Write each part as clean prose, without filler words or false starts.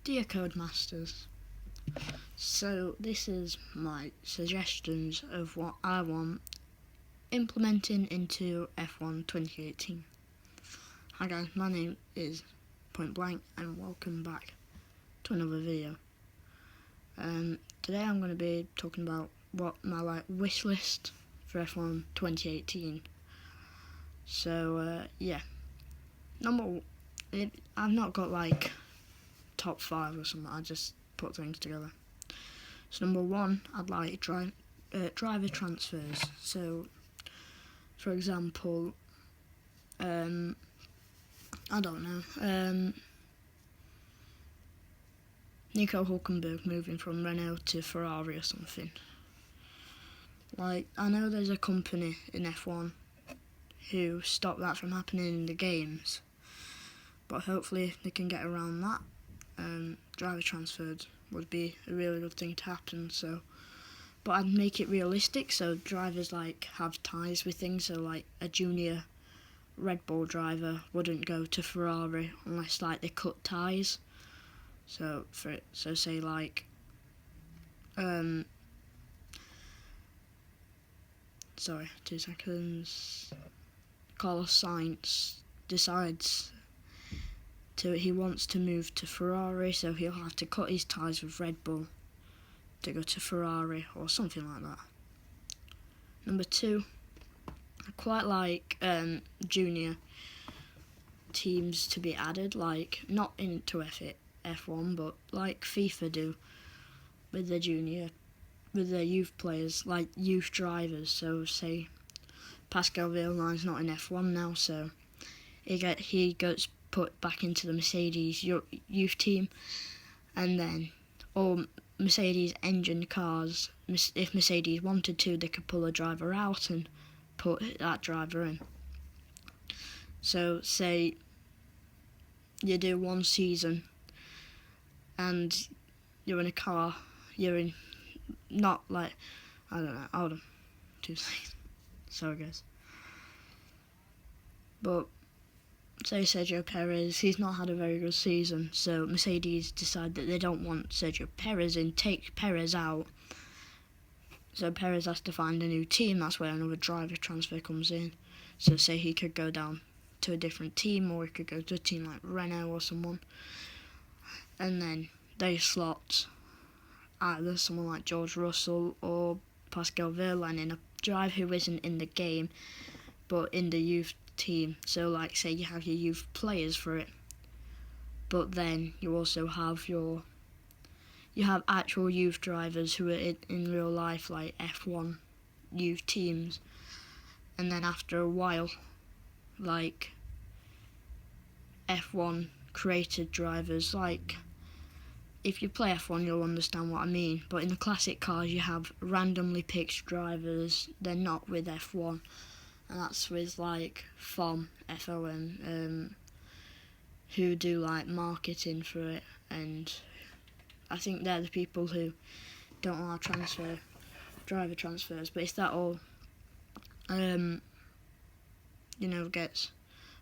Dear Codemasters, so this is my suggestions of what I want implementing into F1 2018. Hi guys, my name is Point Blank and welcome back to another video. Today I'm going to be talking about what my wish list for F1 2018. So yeah, I've not got top 5 or something. I just put things together. So number 1, I'd like driver transfers. So for example, I don't know, Nico Hulkenberg moving from Renault to Ferrari or something. I know there's a company in F1 who stop that from happening in the games, but hopefully they can get around that. Driver transfers would be a really good thing to happen. But I'd make it realistic, so drivers have ties with things. So a junior Red Bull driver wouldn't go to Ferrari unless they cut ties. So say sorry, 2 seconds. Carlos Sainz decides he wants to move to Ferrari, so he'll have to cut his ties with Red Bull to go to Ferrari or something like that. Number 2, I quite like junior teams to be added, not into F1, but like FIFA do with the youth players, youth drivers. So say Pascal Wehrlein's not in F1 now, so he gets put back into the Mercedes youth team, and then all Mercedes engine cars, if Mercedes wanted to, they could pull a driver out and put that driver in. So say you do one season and you're in a car, you're in not I don't know, hold on, 2 seconds, sorry guys. But say Sergio Perez, he's not had a very good season, so Mercedes decide that they don't want Sergio Perez in, take Perez out. So Perez has to find a new team. That's where another driver transfer comes in. So say he could go down to a different team, or he could go to a team like Renault or someone, and then they slot either someone like George Russell or Pascal Wehrlein in, a driver who isn't in the game but in the youth team. So say you have your youth players for it, but then you also have actual youth drivers who are in real life, like F1 youth teams. And then after a while, F1 created drivers, if you play F1 you'll understand what I mean, but in the classic cars you have randomly picked drivers. They're not with F1, and that's with FOM, F-O-M, who do marketing for it, and I think they're the people who don't allow driver transfers. But if that all gets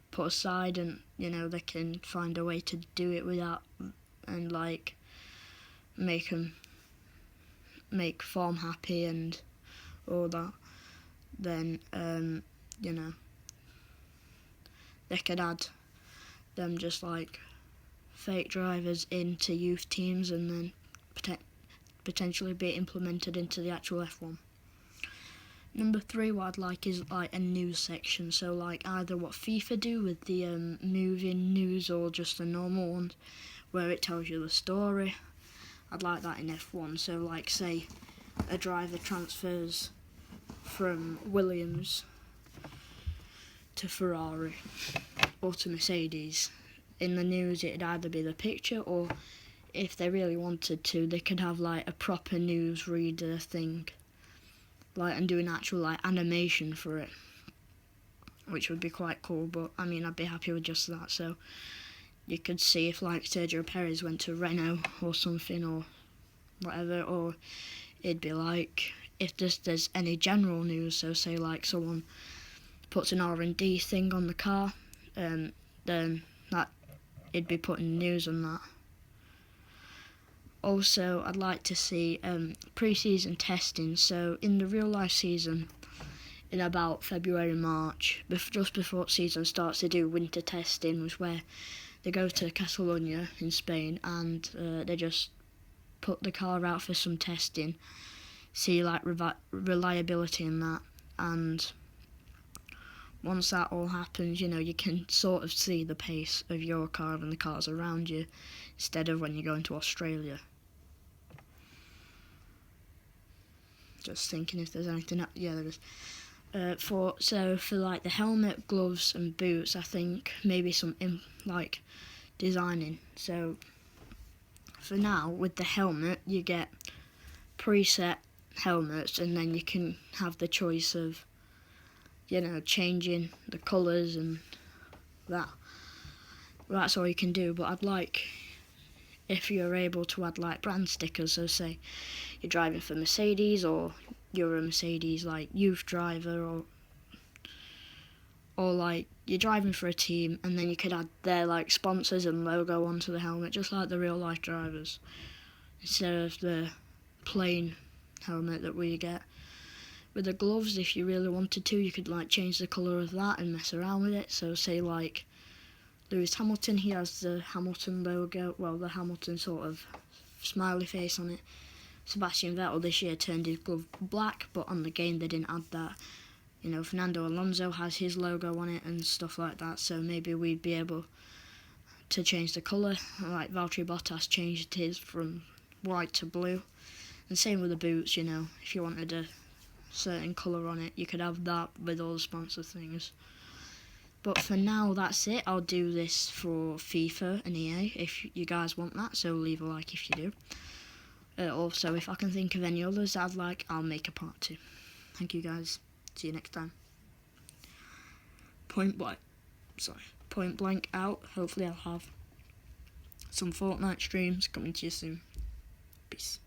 put aside, and they can find a way to do it without, and make FOM happy and all that, then they could add them just fake drivers into youth teams, and then potentially be implemented into the actual F1. Number 3, what I'd like is a news section. So either what FIFA do with the moving news, or just the normal ones where it tells you the story. I'd like that in F1. So say a driver transfers from Williams to Ferrari or to Mercedes. In the news it'd either be the picture, or if they really wanted to, they could have a proper news reader thing, and do an actual animation for it, which would be quite cool. But I mean, I'd be happy with just that. So you could see if Sergio Perez went to Renault or something, or whatever, or it'd be if there's any general news. So say someone puts an R&D thing on the car, then that it'd be putting news on that. Also, I'd like to see pre-season testing. So in the real life season, in about February, March, just before season starts, they do winter testing, which where they go to Catalonia in Spain and they just put the car out for some testing, see like reliability and that. And once that all happens, you know, you can sort of see the pace of your car and the cars around you, instead of when you go into Australia. Just thinking if there's anything. Yeah, there is. For like the helmet, gloves, and boots, I think maybe some like designing. So for now, with the helmet, you get preset helmets, and then you can have the choice of, you know, changing the colours and that. That's all you can do. But I'd like if you're able to add like brand stickers. So say you're driving for Mercedes, or you're a Mercedes like youth driver, or like you're driving for a team, and then you could add their like sponsors and logo onto the helmet, just like the real life drivers, instead of the plain helmet that we get. With the gloves, if you really wanted to, you could like change the colour of that and mess around with it. So say like Lewis Hamilton, he has the Hamilton logo, well, the Hamilton sort of smiley face on it. Sebastian Vettel this year turned his glove black, but on the game they didn't add that. You know, Fernando Alonso has his logo on it and stuff like that, so maybe we'd be able to change the colour. Like Valtteri Bottas changed his from white to blue. And same with the boots, you know, if you wanted a certain colour on it, you could have that with all the sponsor things. But for now, that's it. I'll do this for FIFA and EA if you guys want that, so leave a like if you do. Also, if I can think of any others I'd like, I'll make a part 2. Thank you guys. See you next time. Point blank out. Hopefully I'll have some Fortnite streams coming to you soon. Peace.